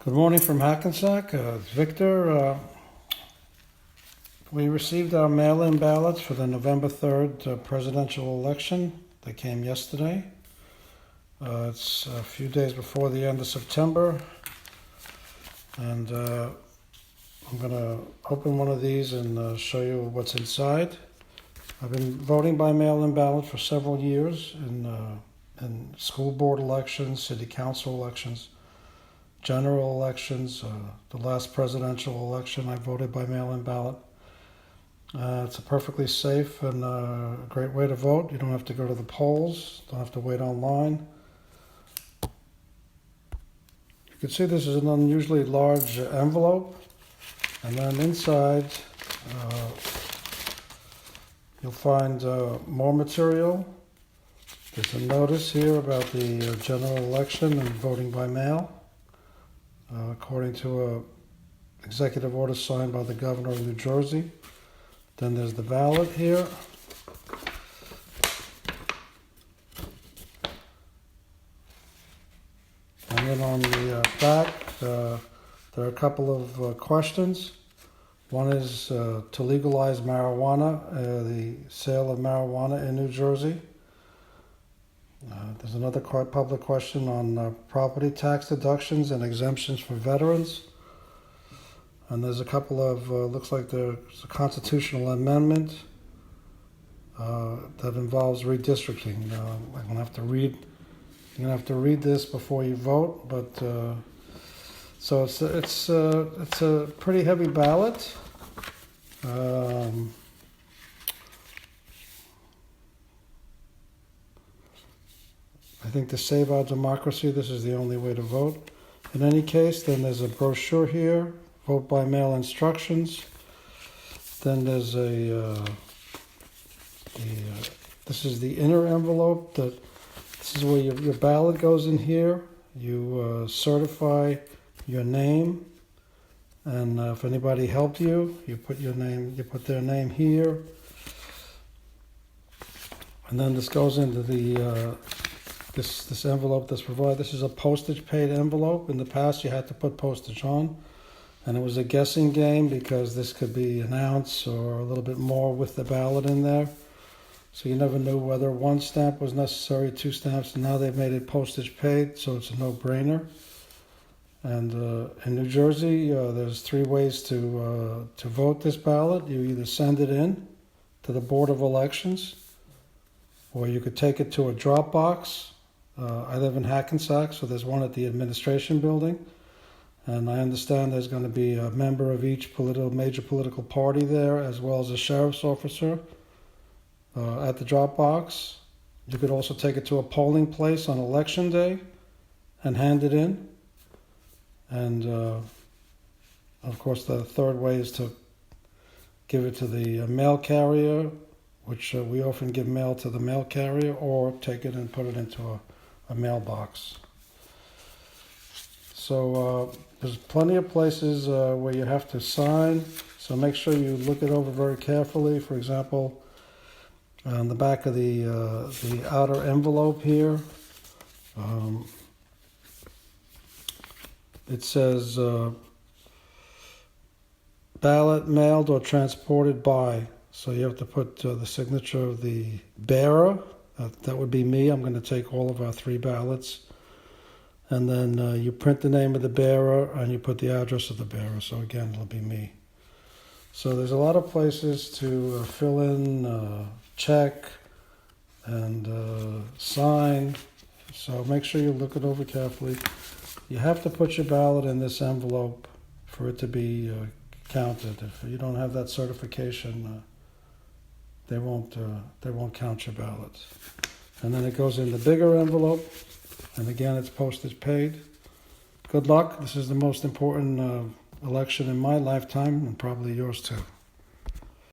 Good morning from Hackensack. It's Victor. We received our mail-in ballots for the November 3rd presidential election. They came yesterday. It's a few days before the end of September. And I'm going to open one of these and show you what's inside. I've been voting by mail-in ballot for several years in school board elections, city council elections, general elections. The last presidential election I voted by mail-in ballot. It's a perfectly safe and a great way to vote. You don't have to go to the polls, don't have to wait online. You can see this is an unusually large envelope, and then inside you'll find more material. There's a notice here about the general election and voting by mail. According to an executive order signed by the governor of New Jersey. Then there's the ballot here. And then on the back, there are a couple of questions. One is to legalize marijuana, the sale of marijuana in New Jersey. There's another public question on property tax deductions and exemptions for veterans. And there's a couple of, looks like there's a constitutional amendment that involves redistricting. I'm going to have to read, you're going to have to read this before you vote, but so it's a pretty heavy ballot. I think to save our democracy, this is the only way to vote. In any case, then there's a brochure here, vote by mail instructions. Then there's this is the inner envelope. This is where your ballot goes in here. You certify your name, and if anybody helped you, you put your name. You put their name here, and then this goes into the. This envelope that's provided. This is a postage paid envelope. In the past, you had to put postage on, and it was a guessing game because this could be an ounce or a little bit more with the ballot in there. So you never knew whether one stamp was necessary, two stamps, and now they've made it postage paid, so it's a no-brainer. And in New Jersey, there's three ways to vote this ballot. You either send it in to the Board of Elections, or you could take it to a drop box. I live in Hackensack, so there's one at the administration building. And I understand there's going to be a member of each major political party there, as well as a sheriff's officer at the drop box. You could also take it to a polling place on election day and hand it in. And of course, the third way is to give it to the mail carrier, which we often give mail to the mail carrier, or take it and put it into a mailbox. So there's plenty of places where you have to sign, so make sure you look it over very carefully. For example, on the back of the outer envelope here, it says ballot mailed or transported by. So you have to put the signature of the bearer. That would be me. I'm going to take all of our three ballots. And then you print the name of the bearer and you put the address of the bearer. So again, it'll be me. So there's a lot of places to fill in, check, and sign. So make sure you look it over carefully. You have to put your ballot in this envelope for it to be counted. If you don't have that certification, they won't count your ballots. And then it goes in the bigger envelope, and again, it's postage paid. Good luck. This is the most important election in my lifetime, and probably yours too.